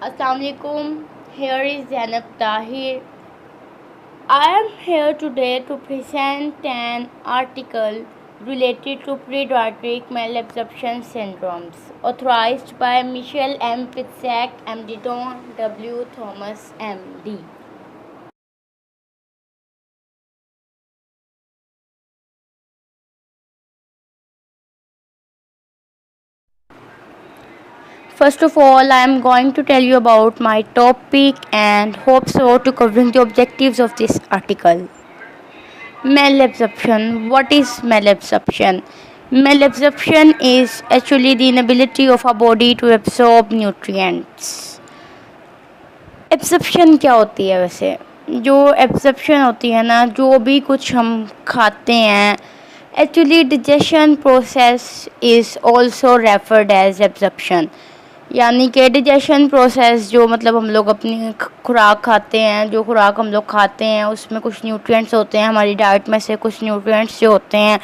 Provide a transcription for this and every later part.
Assalamualaikum. Here is Zainab Tahir. I am here today to present an article related to pediatric malabsorption syndromes, authorized by Michelle M. Fitzek, MD, Don W. Thomas, MD. First of all, I am going to tell you about my topic and hope so to covering the objectives of this article. Malabsorption. What is malabsorption? Malabsorption is actually the inability of our body to absorb nutrients. Absorption क्या होती है? वैसे जो absorption होती है ना, जो भी कुछ हम खाते हैं, actually digestion process is also referred as absorption. यानी कि डिजेशन प्रोसेस जो मतलब हम लोग अपनी खुराक खाते हैं, जो खुराक हम लोग खाते हैं उसमें कुछ न्यूट्रिएंट्स होते हैं, हमारी डाइट में से कुछ न्यूट्रिएंट्स जो होते हैं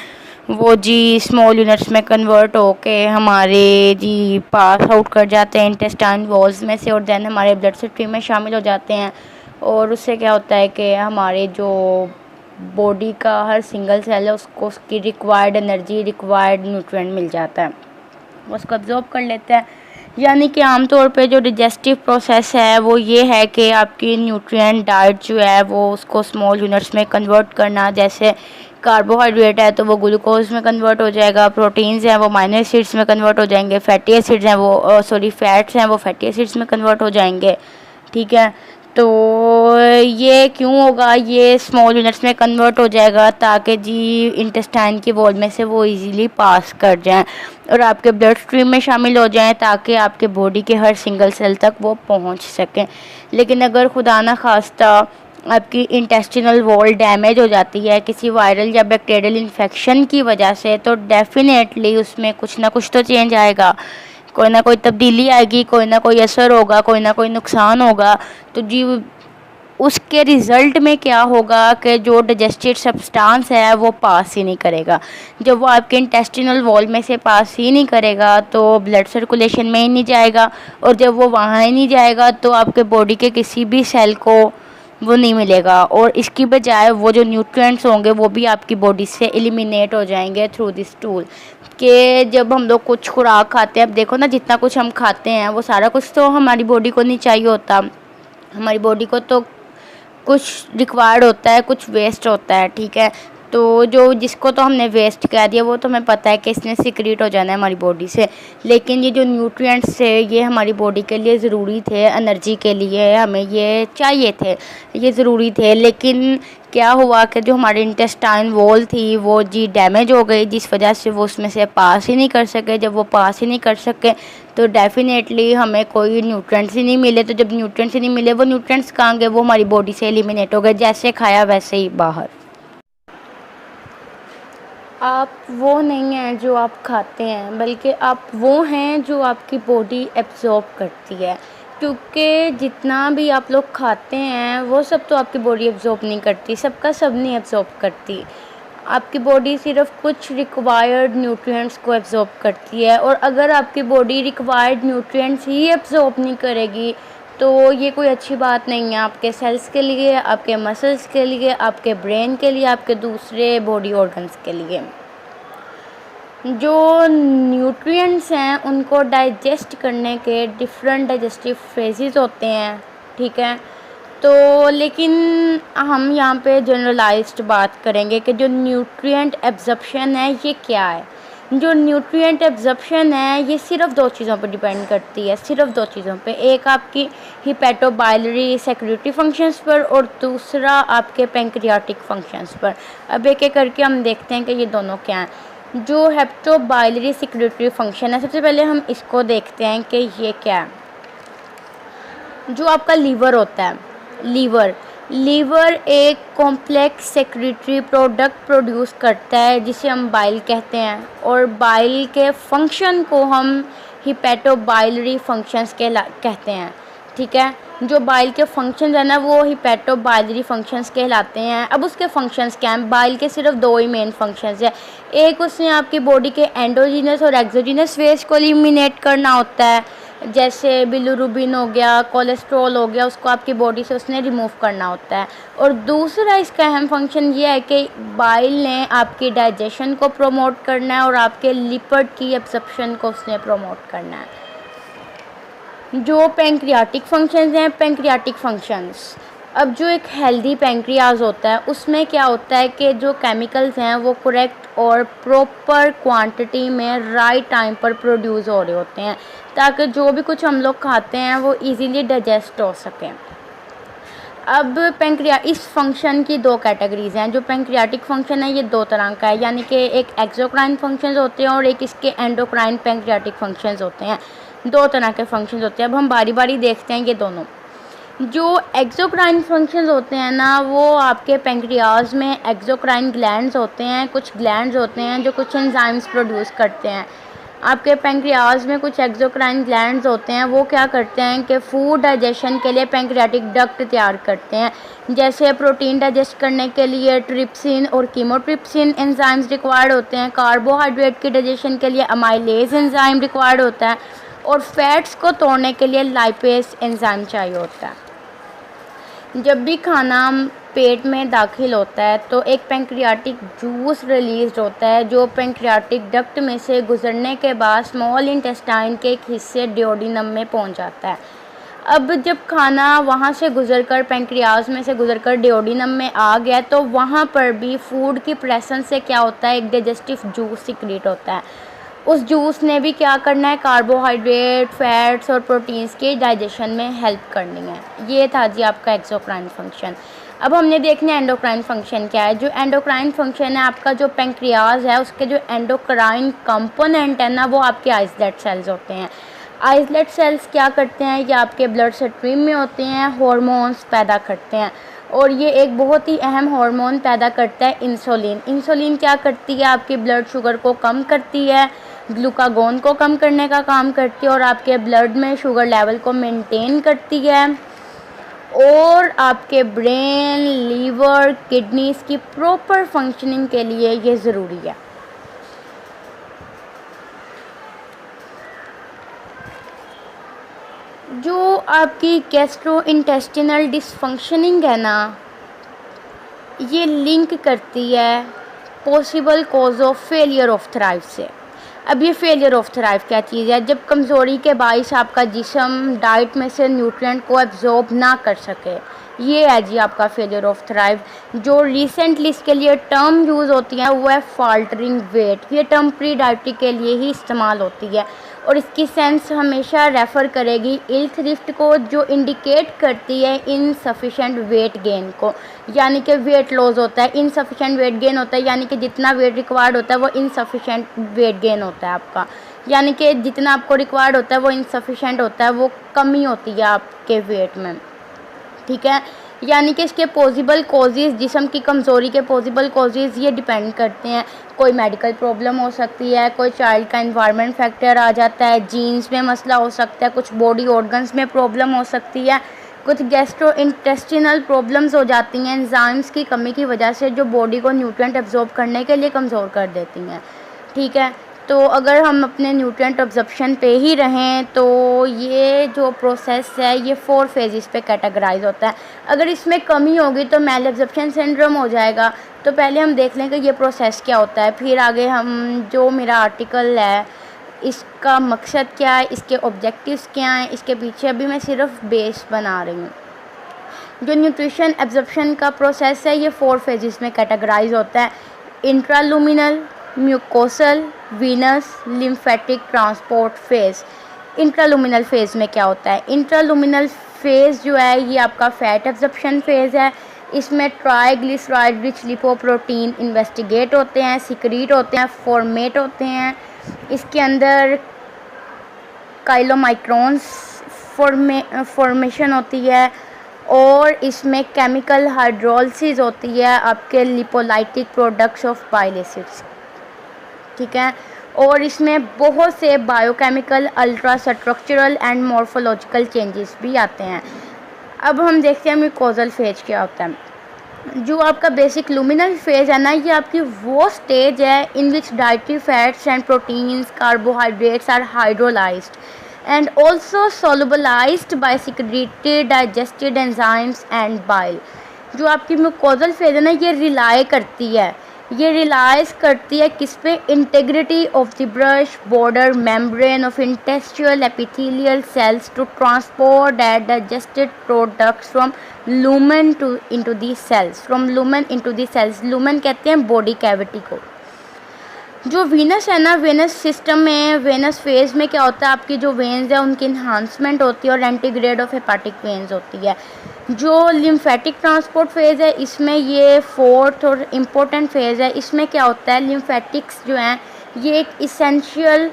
वो जी स्मॉल यूनिट्स में कन्वर्ट होके हमारे जी पास आउट कर जाते हैं इंटेस्टाइन वॉल्स में से, और देन हमारे ब्लड स्ट्रीम में शामिल हो जाते हैं। और उससे क्या होता है कि हमारे जो बॉडी का हर सिंगल सेल है उसको उसकी रिक्वायर्ड एनर्जी, रिक्वायर्ड न्यूट्रिएंट मिल जाता है, उसको अब्जॉर्ब कर लेता है। यानी कि आमतौर पे जो डिजेस्टिव प्रोसेस है वो ये है कि आपकी न्यूट्रिएंट डाइट जो है वो उसको स्मॉल यूनिट्स में कन्वर्ट करना। जैसे कार्बोहाइड्रेट है तो वो ग्लूकोज में कन्वर्ट हो जाएगा, प्रोटीन्स हैं वो अमीनो एसिड्स में कन्वर्ट हो जाएंगे, फैटी एसिड्स हैं वो फैट्स हैं वो फैटी एसिड्स में कन्वर्ट हो जाएंगे। ठीक है, तो ये क्यों होगा? ये स्मॉल यूनिट्स में कन्वर्ट हो जाएगा ताकि जी इंटेस्टाइन की वॉल में से वो इजीली पास कर जाएं और आपके ब्लड स्ट्रीम में शामिल हो जाएं, ताकि आपके बॉडी के हर सिंगल सेल तक वो पहुंच सकें। लेकिन अगर खुदा ना खास्ता आपकी इंटेस्टिनल वॉल डैमेज हो जाती है किसी वायरल या बैक्टीरियल इन्फेक्शन की वजह से, तो डेफिनेटली उसमें कुछ ना कुछ तो चेंज आएगा, कोई ना कोई तब्दीली आएगी, कोई ना कोई असर होगा, कोई ना कोई नुकसान होगा। तो जी उसके रिज़ल्ट में क्या होगा कि जो डाइजेस्टेड सब्सटेंस है वो पास ही नहीं करेगा। जब वो आपके इंटेस्टिनल वॉल में से पास ही नहीं करेगा तो ब्लड सर्कुलेशन में ही नहीं जाएगा, और जब वो वहाँ ही नहीं जाएगा तो आपके बॉडी के किसी भी सेल को वो नहीं मिलेगा, और इसकी बजाय वो जो न्यूट्रिएंट्स होंगे वो भी आपकी बॉडी से एलिमिनेट हो जाएंगे थ्रू दिस टूल। कि जब हम लोग कुछ खुराक खाते हैं, अब देखो ना जितना कुछ हम खाते हैं वो सारा कुछ तो हमारी बॉडी को नहीं चाहिए होता, हमारी बॉडी को तो कुछ रिक्वायर्ड होता है, कुछ वेस्ट होता है। ठीक है, तो जो जिसको तो हमने वेस्ट कह दिया वो तो हमें पता है कि इसने सिक्रीट हो जाना है हमारी बॉडी से, लेकिन ये जो न्यूट्रिएंट्स थे ये हमारी बॉडी के लिए ज़रूरी थे, एनर्जी के लिए हमें ये चाहिए थे, ये ज़रूरी थे। लेकिन क्या हुआ कि जो हमारी इंटेस्टाइन वॉल थी वो जी डैमेज हो गई, जिस वजह से वो उसमें से पास ही नहीं कर सके। जब वो पास ही नहीं कर सके तो डेफिनेटली हमें कोई न्यूट्रिएंट्स ही नहीं मिले। तो जब न्यूट्रिएंट्स ही नहीं मिले, वो न्यूट्रिएंट्स कहाँ गए? वो हमारी बॉडी से एलिमिनेट हो गए, जैसे खाया वैसे ही बाहर। आप वो नहीं हैं जो आप खाते हैं, बल्कि आप वो हैं जो आपकी बॉडी एब्जॉर्ब करती है। क्योंकि जितना भी आप लोग खाते हैं वो सब तो आपकी बॉडी एब्जॉर्ब नहीं करती, सबका सब नहीं एब्जॉर्ब करती। आपकी बॉडी सिर्फ कुछ रिक्वायर्ड न्यूट्रिएंट्स को एब्जॉर्ब करती है, और अगर आपकी बॉडी रिक्वायर्ड न्यूट्रिएंट्स ही एब्जॉर्ब नहीं करेगी तो ये कोई अच्छी बात नहीं है आपके सेल्स के लिए, आपके मसल्स के लिए, आपके ब्रेन के लिए, आपके दूसरे बॉडी ऑर्गन्स के लिए। जो न्यूट्रिएंट्स हैं उनको डाइजेस्ट करने के डिफरेंट डाइजेस्टिव फेजेस होते हैं। ठीक है, तो लेकिन हम यहाँ पे जनरलाइज्ड बात करेंगे कि जो न्यूट्रिएंट एब्जॉर्प्शन है ये क्या है। जो न्यूट्रिएंट एब्जॉर्प्शन है ये सिर्फ दो चीज़ों पर डिपेंड करती है, सिर्फ दो चीज़ों पे, एक आपकी हिपेटोबाइलरी सेक्रेटरी फंक्शंस पर और दूसरा आपके पैंक्रियाटिक फंक्शंस पर। अब एक एक करके हम देखते हैं कि ये दोनों क्या हैं। जो हेपेटोबाइलरी सेक्रेटरी फंक्शन है, सबसे पहले हम इसको देखते हैं कि ये क्या है। जो आपका लीवर होता है, लीवर एक कॉम्प्लेक्स सेक्रेटरी प्रोडक्ट प्रोड्यूस करता है जिसे हम बाइल कहते हैं, और बाइल के फंक्शन को हम हिपेटोबाइलरी फंक्शंस कहते हैं। ठीक है, जो बाइल के फंक्शंस है ना वो हिपेटोबाइलरी फंक्शंस कहलाते हैं। अब उसके फंक्शंस क्या हैं? बाइल के सिर्फ दो ही मेन फंक्शंस हैं। एक उसने आपकी बॉडी के एंडोजीनस और एक्सोजीनस वेस्ट को एलिमिनेट करना होता है, जैसे बिलिरुबिन हो गया, कोलेस्ट्रॉल हो गया, उसको आपकी बॉडी से उसने रिमूव करना होता है। और दूसरा इसका अहम फंक्शन ये है कि बाइल ने आपकी डाइजेशन को प्रमोट करना है और आपके लिपिड की एब्जॉर्प्शन को उसने प्रमोट करना है। जो पैंक्रियाटिक फंक्शंस हैं, पैंक्रियाटिक फंक्शंस, अब जो एक हेल्दी पैंक्रियाज होता है उसमें क्या होता है कि जो केमिकल्स हैं वो करेक्ट और प्रॉपर क्वांटिटी में राइट टाइम पर प्रोड्यूस हो रहे होते हैं, ताकि जो भी कुछ हम लोग खाते हैं वो इजीली डाइजेस्ट हो सकें। अब इस फंक्शन की दो कैटेगरीज हैं। जो पैंक्रियाटिक फंक्शन है ये दो तरह का है, यानी कि एक एक्सोक्राइन फंक्शंस होते हैं और एक इसके एंडोक्राइन पैंक्रियाटिक फंक्शंस होते हैं। दो तरह के फंक्शंस होते हैं। अब हम बारी बारी देखते हैं ये दोनों। जो एक्सोक्राइन फंक्शंस होते हैं ना, वो आपके पैंक्रियाज में एक्सोक्राइन ग्लैंड्स होते हैं। कुछ ग्लैंड्स होते हैं जो कुछ एंजाइम्स प्रोड्यूस करते हैं। आपके पैंक्रियाज में कुछ एक्सोक्राइन ग्लैंड्स होते हैं, वो क्या करते हैं कि फूड डाइजेशन के लिए पैंक्रियाटिक डक्ट तैयार करते हैं। जैसे प्रोटीन डाइजेस्ट करने के लिए ट्रिप्सिन और कीमोट्रिप्सिन एंजाइम्स रिक्वायर्ड होते हैं। कार्बोहाइड्रेट की डाइजेशन के लिए अमाइलेज एंजाइम रिक्वायर्ड होता है और फैट्स को तोड़ने के लिए लाइपेज एंजाइम चाहिए होता है। जब भी खाना पेट में दाखिल होता है तो एक पैंक्रियाटिक जूस रिलीज होता है, जो पैंक्रियाटिक डक्ट में से गुजरने के बाद स्मॉल इंटेस्टाइन के एक हिस्से डिओडिनम में पहुंच जाता है। अब जब खाना वहां से गुजरकर पैंक्रियाज में से गुजरकर डिओडिनम में आ गया तो वहां पर भी फूड की प्रेजेंस से क्या होता है, एक डाइजेस्टिव जूस सिक्रीट होता है। उस जूस ने भी क्या करना है, कार्बोहाइड्रेट, फैट्स और प्रोटीन्स के डाइजेशन में हेल्प करनी है। ये था जी आपका एक्सोक्राइन फंक्शन। अब हमने देखना है एंडोक्राइन फंक्शन क्या है। जो एंडोक्राइन फंक्शन है, आपका जो पैंक्रियाज है उसके जो एंडोक्राइन कंपोनेंट है ना, वो आपके आइसलेट सेल्स होते हैं। आइसलेट सेल्स क्या करते हैं, ये आपके ब्लड स्ट्रीम में होते हैं, हार्मोन्स पैदा करते हैं और ये एक बहुत ही अहम हार्मोन पैदा करता है इंसुलिन। इंसुलिन क्या करती है, आपकी ब्लड शुगर को कम करती है, ग्लूकागोन को कम करने का काम करती है और आपके ब्लड में शुगर लेवल को मेंटेन करती है और आपके ब्रेन, लीवर, किडनीज की प्रॉपर फंक्शनिंग के लिए ये ज़रूरी है। जो आपकी गैस्ट्रोइंटेस्टिनल डिसफंक्शनिंग है ना, ये लिंक करती है possible cause of failure of thrive से। अब ये फेलियर ऑफ थ्राइव क्या चीज़ है, जब कमज़ोरी के बाइस आपका जिस्म डाइट में से न्यूट्रिएंट को एब्जॉर्ब ना कर सके, ये है जी आपका फेलियर ऑफ थ्राइव। जो रिसेंटली इसके लिए टर्म यूज़ होती है वो है फॉल्टरिंग वेट। ये टर्म प्री डाइटरी के लिए ही इस्तेमाल होती है और इसकी सेंस हमेशा रेफ़र करेगी इल थ्रिफ्ट को, जो इंडिकेट करती है इनसफिशेंट वेट गेन को, यानी कि वेट लॉस होता है, इनसफिशेंट वेट गेन होता है, यानी कि जितना वेट रिक्वायर्ड होता है वो इनसफिशेंट वेट गेन होता है आपका, यानी कि जितना आपको रिक्वायर्ड होता है वो इनसफिशेंट होता है, वो कमी होती है आपके वेट में। ठीक है, यानी कि इसके पॉसिबल कॉजेज़, जिस्म की कमज़ोरी के पॉसिबल कॉजेज़ ये डिपेंड करते हैं। कोई मेडिकल प्रॉब्लम हो सकती है, कोई चाइल्ड का एनवायरनमेंट फैक्टर आ जाता है, जीन्स में मसला हो सकता है, कुछ बॉडी ऑर्गन्स में प्रॉब्लम हो सकती है, कुछ गैस्ट्रोइंटेस्टिनल प्रॉब्लम्स हो जाती हैं एंजाइम्स की कमी की वजह से, जो बॉडी को न्यूट्रिएंट एब्जॉर्ब करने के लिए कमज़ोर कर देती हैं। ठीक है, तो अगर हम अपने न्यूट्रिएंट एब्जॉर्प्शन पे ही रहें तो ये जो प्रोसेस है ये 4 फेजेस पे कैटेगराइज होता है। अगर इसमें कमी होगी तो मैल एब्जॉर्प्शन सिंड्रोम हो जाएगा। तो पहले हम देख लें कि ये प्रोसेस क्या होता है, फिर आगे हम जो मेरा आर्टिकल है इसका मकसद क्या है, इसके ऑब्जेक्टिव्स क्या हैं, इसके पीछे अभी मैं सिर्फ बेस बना रही हूँ। जो न्यूट्रिशन एब्जॉर्प्शन का प्रोसेस है ये 4 फेजेस में कैटेगराइज होता है। Intraluminal, mucosal, venous, lymphatic transport phase. Intraluminal phase में क्या होता है, इंट्रालुमिनल फेज़ जो है ये आपका फैट एब्जॉर्प्शन फेज़ है। इसमें ट्राइग्लिसराइड रिच लिपोप्रोटीन इन्वेस्टिगेट होते हैं, सिक्रीट होते हैं, फॉर्मेट होते हैं। इसके अंदर काइलोमाइक्रोन्स फॉर्मेशन होती है और इसमें केमिकल हाइड्रोलिसिस होती है आपके lipolytic products of bile acids. ठीक है, और इसमें बहुत से biochemical, ultra structural and morphological changes भी आते हैं। अब हम देखते हैं म्यूकोजल फेज क्या होता है। जो आपका बेसिक लुमिनल फेज है ना, ये आपकी वो स्टेज है in which dietary fats and proteins, carbohydrates are hydrolyzed. and also solubilized by secreted digested enzymes and bile. जो आपकी म्यूकोजल फेज है ना, ये रिलाई करती है, ये रिलाइज करती है किस पे, integrity of the brush border membrane of intestinal epithelial cells to transport that digested products from lumen to into the cells, from lumen into the cells. Lumen कहते हैं बॉडी कैविटी को। जो वीनस है ना, वेनस सिस्टम में, venous phase में क्या होता है, आपकी जो वेन्स है उनकी इन्हांसमेंट होती है और एंटीग्रेड ऑफ हेपाटिक वेन्स होती है। जो लिम्फेटिक ट्रांसपोर्ट फेज़ है, इसमें ये फोर्थ और इम्पोर्टेंट फेज़ है। इसमें क्या होता है, लिम्फेटिक्स जो हैं ये एक इसेंशियल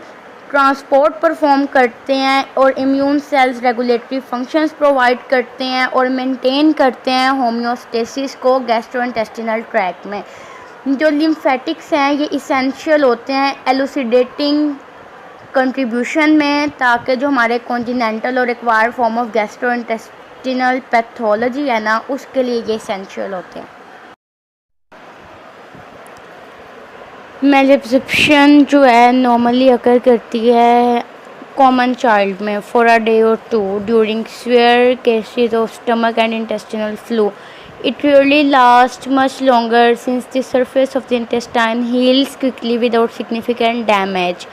ट्रांसपोर्ट परफॉर्म करते हैं और immune cells regulatory functions provide करते हैं और मेंटेन करते हैं होम्योस्टेसिस को गैस्ट्रोइंटेस्टिनल ट्रैक्ट में। जो लिम्फेटिक्स हैं ये इसेंशियल होते हैं एलुसिडेटिंग कंट्रीब्यूशन में, ताकि जो हमारे कॉन्टिनेंटल और acquired form of gastrointestinal pathology है ना, उसके लिए ये इसेंशियल होते हैं। मैलएब्जॉर्प्शन जो है नॉर्मली अकर करती है कॉमन चाइल्ड में for a day or two during severe cases of stomach and intestinal flu. It rarely lasts much longer since the surface of the intestine heals quickly without significant damage.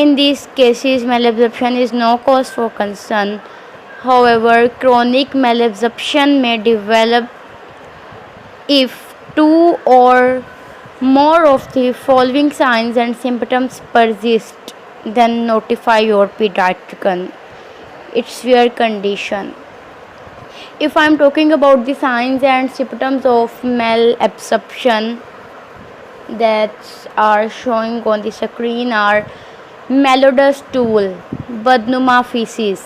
In these cases, malabsorption is no cause for concern. However, chronic malabsorption may develop if two or more of the following signs and symptoms persist. Then notify your pediatrician. It's severe condition. If I am talking about the signs and symptoms of malabsorption that are showing on the screen are malodorous stool, बदनुमा feces,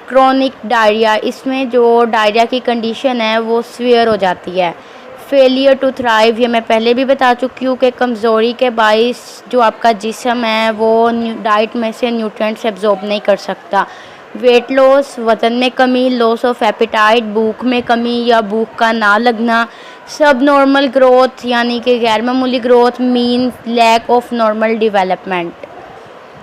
chronic diarrhea, इसमें जो diarrhoea की condition है वो severe हो जाती है। Failure to thrive, ये मैं पहले भी बता चुकी हूँ कि कमज़ोरी के बाइस जो आपका जिस्म है वो डाइट में से न्यूट्रिएंट्स एब्जॉर्ब नहीं कर सकता। वेट लॉस, वज़न में कमी, लॉस ऑफ एपेटाइट, भूख में कमी या भूख का ना लगना, सब नॉर्मल ग्रोथ यानी कि गैर मामूली growth, means lack of normal development.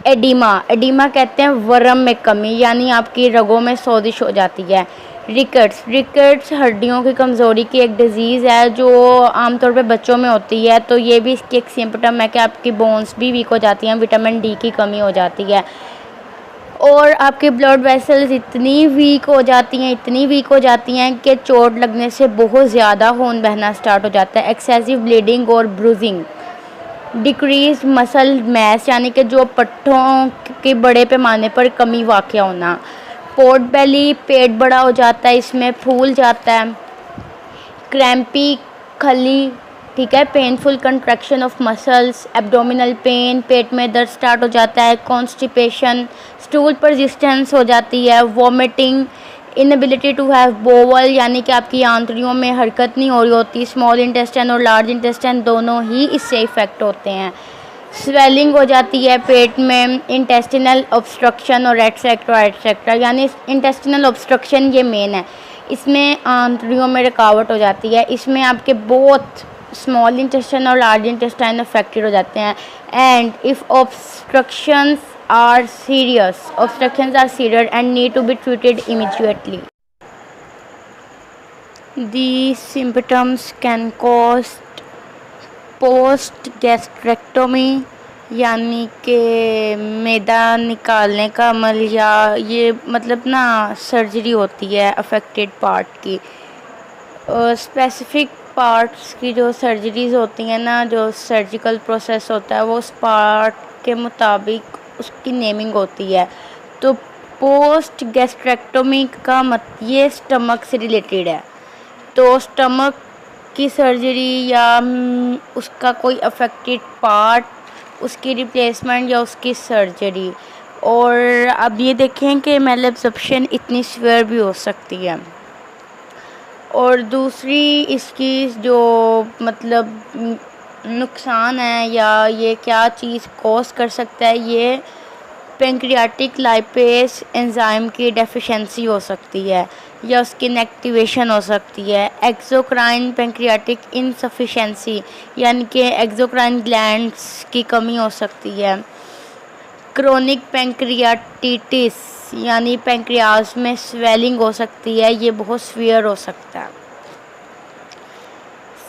Oedema, oedema कहते हैं वर्म में कमी यानी आपकी रगों में सोजिश हो जाती है। रिकेट्स, रिकेट्स हड्डियों की कमज़ोरी की एक डिज़ीज़ है जो आमतौर पे बच्चों में होती है, तो ये भी इसकी एक सिम्पटम है कि आपकी बोन्स भी वीक हो जाती हैं, विटामिन डी की कमी हो जाती है और आपके ब्लड वेसल्स इतनी वीक हो जाती हैं, इतनी वीक हो जाती हैं कि चोट लगने से बहुत ज़्यादा खून बहना स्टार्ट हो जाता है। एक्सेसिव ब्लीडिंग और ब्रूजिंग। डिक्रीज मसल मैस यानी कि जो पट्टों के बड़े पैमाने पर कमी वाक़ होना। पोर्ट बेली, पेट बड़ा हो जाता है, इसमें फूल जाता है। क्रैम्पी, खली, ठीक है। Painful contraction of muscles, abdominal pain, पेट में दर्द स्टार्ट हो जाता है। कॉन्स्टिपेशन, स्टूल परसिस्टेंस हो जाती है। Vomiting, inability to have bowel यानी कि आपकी आंतड़ियों में हरकत नहीं हो रही होती। स्मॉल इंटेस्टाइन और लार्ज इंटेस्टाइन दोनों ही इससे इफ़ेक्ट होते हैं। स्वेलिंग हो जाती है पेट में। इंटेस्टिनल ऑब्स्ट्रक्शन और एटसेट्रा एटसेट्रा, यानी इंटेस्टिनल ऑब्स्ट्रक्शन ये मेन है, इसमें आंतड़ियों में रुकावट हो जाती है। इसमें आपके बोथ स्मॉल इंटेस्टाइन और लार्ज इंटेस्टाइन अफेक्टेड हो जाते हैं। And if obstructions are serious, obstructions are serious and need to be treated immediately. These symptoms can cause post gastrectomy यानी कि मैदा निकालने का अमल, या ये मतलब ना सर्जरी होती है अफेक्टेड पार्ट की। स्पेसिफिक पार्ट्स की जो सर्जरीज़ होती हैं ना, जो सर्जिकल प्रोसेस होता है वो उस पार्ट के मुताबिक उसकी नेमिंग होती है। तो पोस्ट गैस्ट्रेक्टोमी का ये स्टमक से रिलेटेड है, तो स्टमक की सर्जरी या उसका कोई अफेक्टेड पार्ट, उसकी रिप्लेसमेंट या उसकी सर्जरी। और अब ये देखें कि मैलएब्जॉर्प्शन इतनी सीवियर भी हो सकती है। और दूसरी इसकी जो मतलब नुकसान है या ये क्या चीज़ कॉज कर सकता है, ये पेंक्रियाटिक लाइपेज एंजाइम की डेफिशिएंसी हो सकती है या उसकी इनएक्टिवेशन हो सकती है। एक्सोक्राइन पेंक्रियाटिक इनसफिशेंसी यानी कि एक्सोक्राइन ग्लैंड्स की कमी हो सकती है। क्रोनिक पैंक्रियाटिटिस यानी पैंक्रियाज में स्वेलिंग हो सकती है, ये बहुत सीवियर हो सकता है।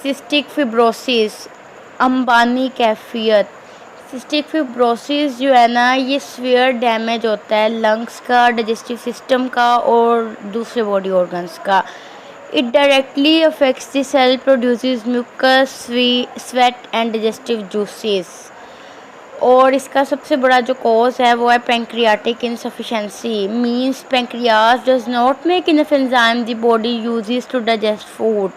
सिस्टिक फिब्रोसिस, अंबानी कैफियत। सिस्टिक फिब्रोसिस जो है ना, ये सीवियर डैमेज होता है लंग्स का, डाइजेस्टिव सिस्टम का और दूसरे बॉडी ऑर्गन्स का। It directly affects the cell produces mucus, sweat and digestive juices. और इसका सबसे बड़ा जो कॉज है वो है pancreatic insufficiency, means pancreas does not make enough enzyme the body uses to digest food.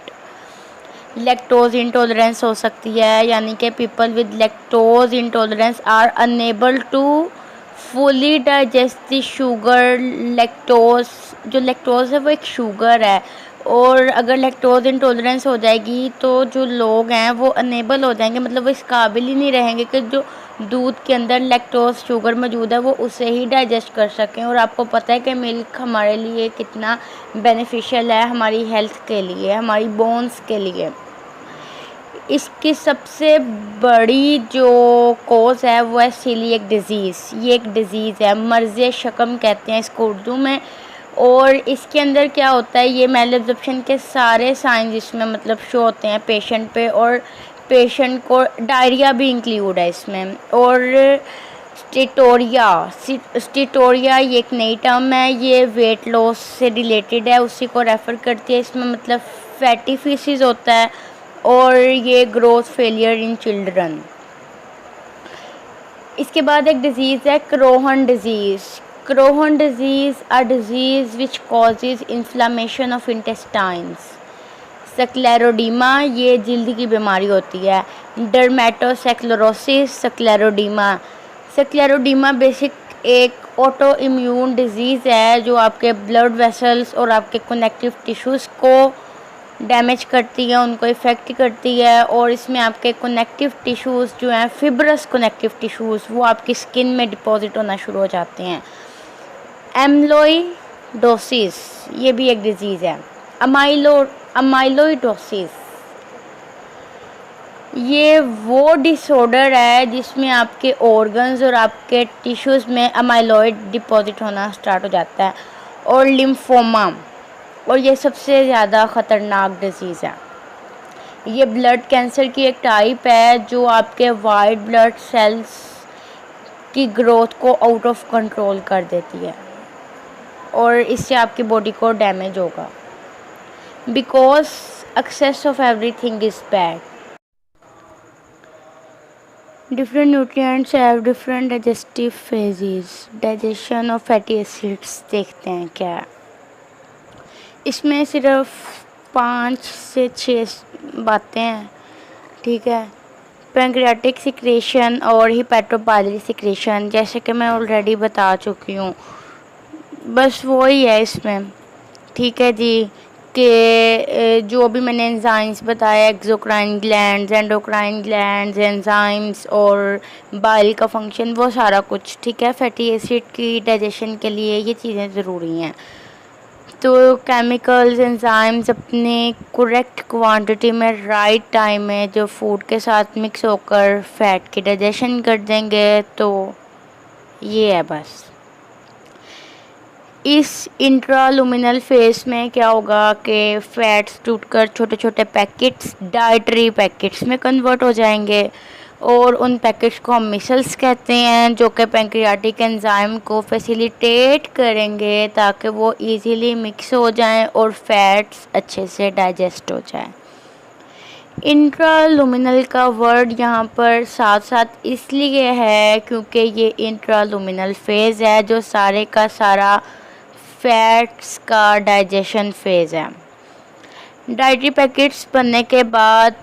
Lactose intolerance हो सकती है, यानी कि people with lactose intolerance are unable to fully digest the sugar. Lactose, जो लैक्टोज है वो एक शुगर है, और अगर लैक्टोज इंटॉलरेंस हो जाएगी तो जो लोग हैं वो अनेबल हो जाएंगे, मतलब वो इस काबिल ही नहीं रहेंगे कि जो दूध के अंदर लैक्टोज शुगर मौजूद है वो उसे ही डाइजेस्ट कर सकें। और आपको पता है कि मिल्क हमारे लिए कितना बेनिफिशियल है, हमारी हेल्थ के लिए, हमारी बोन्स के लिए। इसकी सबसे बड़ी जो कॉज है वो है सीलिएक डिज़ीज़। ये एक डिज़ीज़ है, मर्ज़ शकम कहते हैं इसको उर्दू में। और इसके अंदर क्या होता है, ये मेल एब्जॉर्प्शन के सारे साइंस इसमें मतलब शो होते हैं पेशेंट पे, और पेशेंट को डायरिया भी इंक्लूड है इसमें। और स्टेटोरिया ये एक नई टर्म है, ये वेट लॉस से रिलेटेड है, उसी को रेफ़र करती है। इसमें मतलब फैटी फीसिस होता है, और ये ग्रोथ फेलियर इन चिल्ड्रन। इसके बाद एक डिज़ीज़ है Crohn disease. Crohn disease a disease which causes inflammation of intestines. Scleroderma, ये जल्द की बीमारी होती है। डर्मेटोस्क्लेरोसिस, स्क्लेरोडीमा बेसिक एक ऑटो इम्यून डिज़ीज़ है जो आपके ब्लड वेसल्स और आपके कनेक्टिव टिश्यूज़ को डैमेज करती है, उनको इफ़ेक्ट करती है। और इसमें आपके कनेक्टिव टिश्यूज़ जो हैं, फिब्रस कनेक्टिव टिश्यूज़, वो आपकी स्किन में डिपॉजिट होना शुरू हो जाते हैं। एम्लोइडोसिस, ये भी एक डिज़ीज़ है। अमाइलोइडोसिस, ये वो डिसऑर्डर है जिसमें आपके ऑर्गन्स और आपके टिश्यूज़ में अमाइलॉइड डिपॉजिट होना स्टार्ट हो जाता है। और लिम्फोमा, और ये सबसे ज़्यादा ख़तरनाक डिज़ीज़ है। ये ब्लड कैंसर की एक टाइप है जो आपके वाइट ब्लड सेल्स की ग्रोथ को आउट ऑफ कंट्रोल कर देती है, और इससे आपकी बॉडी को डैमेज होगा। Because excess of everything is bad. Different nutrients have different digestive phases. Digestion of fatty acids देखते हैं क्या है। इसमें सिर्फ 5 से 6 बातें हैं, ठीक है। पैंक्रियाटिक सिक्रेशन और हिपैटोपाइलरी सिक्रेशन, जैसे कि मैं ऑलरेडी बता चुकी हूँ, बस वही है इसमें, ठीक है जी। कि जो भी मैंने एंजाइम्स बताया, exocrine glands, endocrine glands, enzymes और बाइल का फंक्शन, वो सारा कुछ, ठीक है। फैटी एसिड की डाइजेशन के लिए ये चीज़ें ज़रूरी हैं। तो केमिकल्स, एंजाइम्स अपने करेक्ट क्वांटिटी में, राइट टाइम में जो फूड के साथ मिक्स होकर फैट की डाइजेशन कर देंगे, तो ये है बस। इस इंट्रालुमिनल फेस में क्या होगा कि फैट्स टूटकर छोटे छोटे पैकेट्स, डाइटरी पैकेट्स में कन्वर्ट हो जाएंगे, और उन पैकेट्स को हम मिसल्स कहते हैं, जो कि पैंक्रियाटिक एंजाइम को फैसिलिटेट करेंगे ताकि वो इजीली मिक्स हो जाएं और फैट्स अच्छे से डाइजेस्ट हो जाएं। इंट्रालुमिनल का वर्ड यहाँ पर साथ साथ इसलिए है क्योंकि ये इंट्रालुमिनल फेज़ है जो सारे का सारा फैट्स का डाइजेशन फेज़ है। डाइटरी पैकेट्स बनने के बाद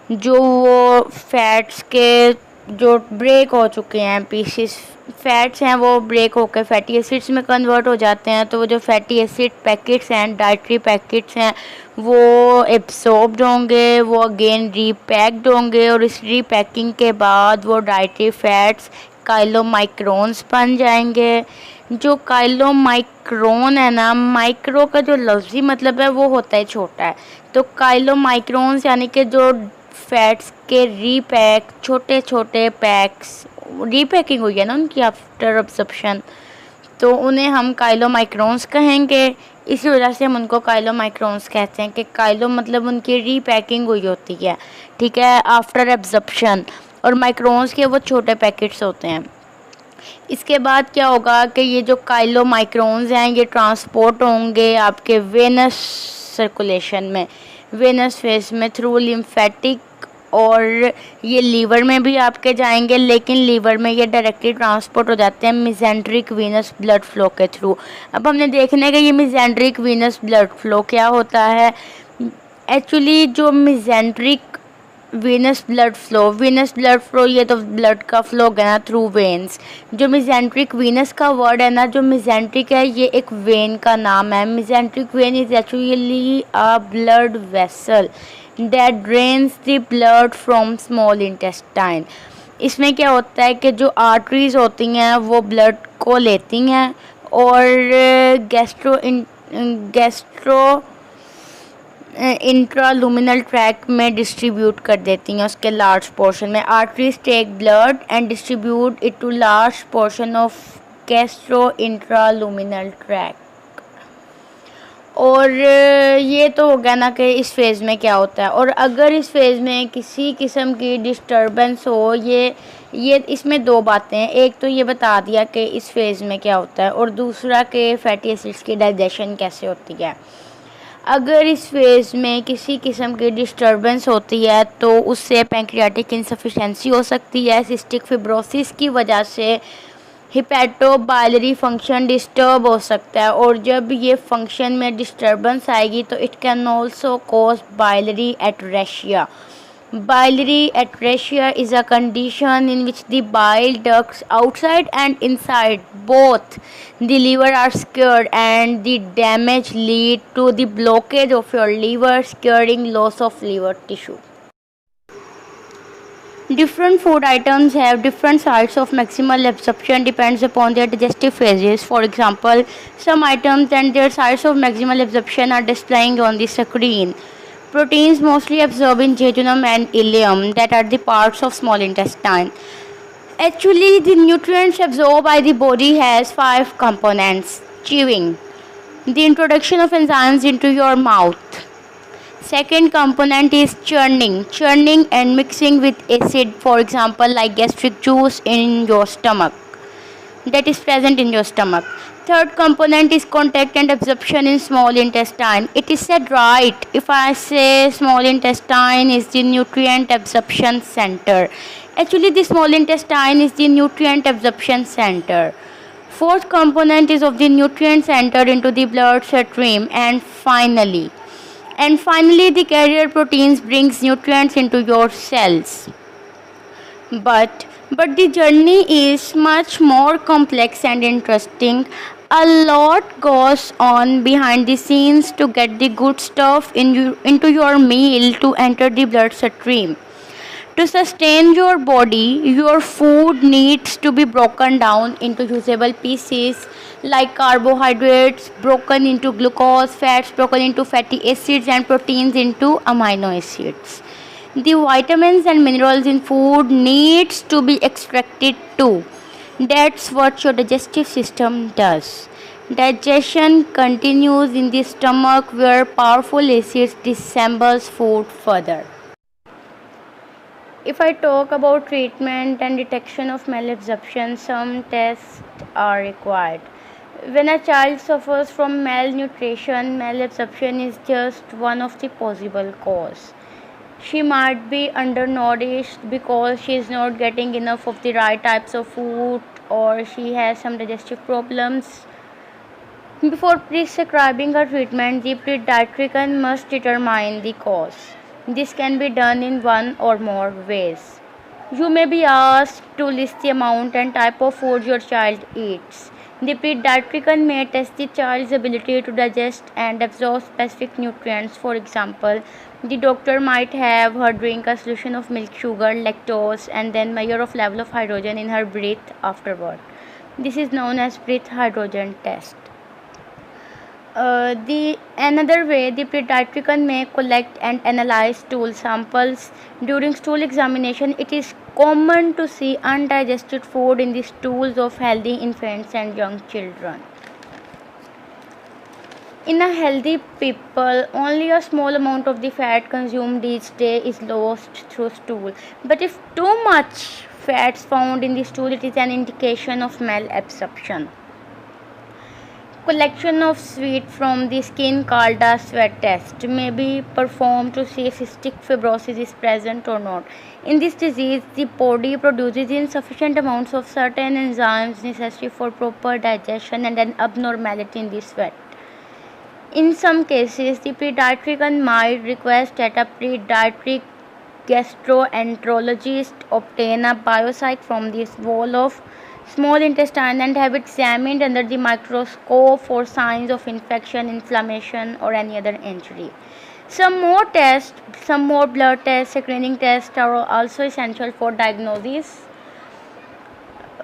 जो वो फैट्स के जो ब्रेक हो चुके हैं पीसेस, फैट्स हैं, वो ब्रेक होकर फैटी एसिड्स में कन्वर्ट हो जाते हैं। तो वो जो फैटी एसिड पैकेट्स हैं, डाइटरी पैकेट्स हैं, वो एब्सॉर्ब्ड होंगे, वो अगेन रीपैक्ड होंगे, और इस रीपैकिंग के बाद वो डाइटरी फैट्स काइलोमाइक्रोन्स बन जाएंगे। जो काइलोमाइक्रोन है ना, माइक्रो का जो लफ्ज़ी मतलब है वो होता है छोटा है, तो काइलोमाइक्रोन्स यानी कि जो फैट्स के रीपैक, छोटे छोटे पैक्स, रीपैकिंग हुई है ना उनकी आफ्टर एब्जॉर्प्शन, तो उन्हें हम काइलोमाइक्रोन्स कहेंगे। इसी वजह से हम उनको काइलोमाइक्रोन्स कहते हैं कि काइलो मतलब उनकी रीपैकिंग हुई होती है, ठीक है, आफ्टर एब्जॉर्प्शन, और माइक्रोन्स के वो छोटे पैकेट्स होते हैं। इसके बाद क्या होगा कि ये जो काइलोमाइक्रोन्स हैं ये ट्रांसपोर्ट होंगे आपके वेनस सर्कुलेशन में, वेनस फेस में थ्रू लिम्फेटिक, और ये लीवर में भी आपके जाएंगे, लेकिन लीवर में ये डायरेक्टली ट्रांसपोर्ट हो जाते हैं मिजेंट्रिक वीनस ब्लड फ्लो के थ्रू। अब हमने देखना है कि ये मिजेंट्रिक वीनस ब्लड फ्लो क्या होता है। एक्चुअली जो मिजेंट्रिक वीनस ब्लड फ्लो ये तो ब्लड का फ्लो है ना थ्रू वेन्स। जो मिजेंट्रिक वीनस का वर्ड है ना, जो मिजेंट्रिक है ये एक वेन का नाम है। Mesenteric when is actually a blood vessel that drains the blood from small intestine. इसमें क्या होता है कि जो आर्टरीज होती हैं वो ब्लड को लेती हैं और गैस्ट्रो इंट्रालुमिनल ट्रैक में डिस्ट्रीब्यूट कर देती हैं उसके लार्ज पोर्शन में। Arteries take blood and distribute it to large portion of gastro intraluminal tract. और ये तो हो गया ना कि इस फेज़ में क्या होता है। और अगर इस फेज़ में किसी किस्म की डिस्टर्बेंस हो, ये इसमें दो बातें हैं। एक तो ये बता दिया कि इस फेज़ में क्या होता है, और दूसरा कि फैटी एसिड्स की डाइजेशन कैसे होती है। अगर इस फेज़ में किसी किस्म की डिस्टर्बेंस होती है तो उससे पैंक्रियाटिक इनसफिशेंसी हो सकती है। सिस्टिक फिब्रोसिस की वजह से हिपैटोबाइलरी फंक्शन डिस्टर्ब हो सकता है, और जब ये फंक्शन में डिस्टर्बेंस आएगी तो it can also cause biliary atresia. Biliary atresia is a condition in which the bile ducts outside and inside both the liver are scarred, and the damage lead to the blockage of your liver, scarring loss of liver tissue. Different food items have different sites of maximal absorption depends upon their digestive phases. For example, some items and their sites of maximal absorption are displaying on the screen. Proteins mostly absorb in jejunum and ileum, that are the parts of small intestine. Actually, the nutrients absorbed by the body has 5 components. Chewing, the introduction of enzymes into your mouth. Second component is churning and mixing with acid, for example like gastric juice in your stomach, that is present in your stomach. Third component is contact and absorption in small intestine. It is said right if I say small intestine is the nutrient absorption center. Actually, the small intestine is the nutrient absorption center. Fourth component is of the nutrient center into the blood stream, and finally the carrier proteins brings nutrients into your cells. But the journey is much more complex and interesting. A lot goes on behind the scenes to get the good stuff into your meal to enter the bloodstream. To sustain your body, your food needs to be broken down into usable pieces like carbohydrates broken into glucose, fats broken into fatty acids, and proteins into amino acids. The vitamins and minerals in food needs to be extracted too. That's what your digestive system does. Digestion continues in the stomach where powerful acids disassembles food further. If I talk about treatment and detection of malabsorption, some tests are required. When a child suffers from malnutrition, malabsorption is just one of the possible causes. She might be undernourished because she is not getting enough of the right types of food, or she has some digestive problems. Before prescribing a treatment, the pediatrician must determine the cause. This can be done in one or more ways. You may be asked to list the amount and type of food your child eats. The pediatrician may test the child's ability to digest and absorb specific nutrients. For example, the doctor might have her drink a solution of milk sugar, lactose, and then measure of level of hydrogen in her breath afterward. This is known as breath hydrogen test. The another way, the pediatrician may collect and analyze stool samples during stool examination. It is common to see undigested food in the stools of healthy infants and young children. In a healthy people, only a small amount of the fat consumed each day is lost through stool. But if too much fat is found in the stool, it is an indication of malabsorption. Collection of sweat from the skin called a sweat test may be performed to see if cystic fibrosis is present or not. In this disease, the body produces insufficient amounts of certain enzymes necessary for proper digestion and an abnormality in the sweat. In some cases, the pediatrician might request that a pediatric gastroenterologist obtain a biopsy from the wall of small intestine and have it examined under the microscope for signs of infection, inflammation, or any other injury. Some more blood tests, screening tests are also essential for diagnosis,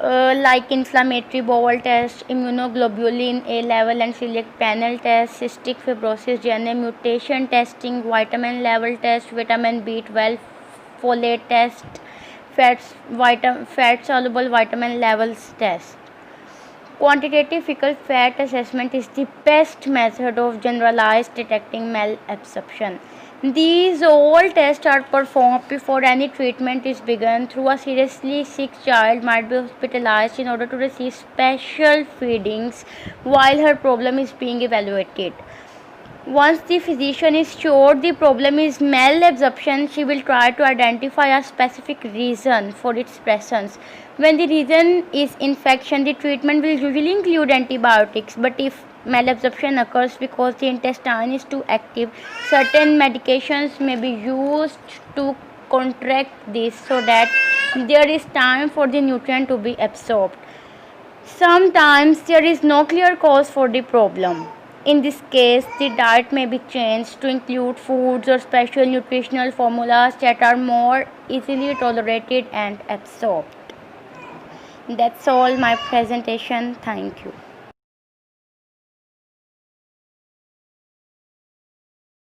like inflammatory bowel test, immunoglobulin A level and celiac panel test, cystic fibrosis DNA mutation testing, vitamin level test, vitamin B12 folate test, fat soluble vitamin levels test. Quantitative fecal fat assessment is the best method of generalized detecting malabsorption. These all tests are performed before any treatment is begun. Through a seriously sick child might be hospitalized in order to receive special feedings while her problem is being evaluated. Once the physician is sure the problem is malabsorption, she will try to identify a specific reason for its presence. When the reason is infection, the treatment will usually include antibiotics, but if malabsorption occurs because the intestine is too active, certain medications may be used to counteract this so that there is time for the nutrient to be absorbed. Sometimes there is no clear cause for the problem. In this case, the diet may be changed to include foods or special nutritional formulas that are more easily tolerated and absorbed. That's all my presentation. Thank you.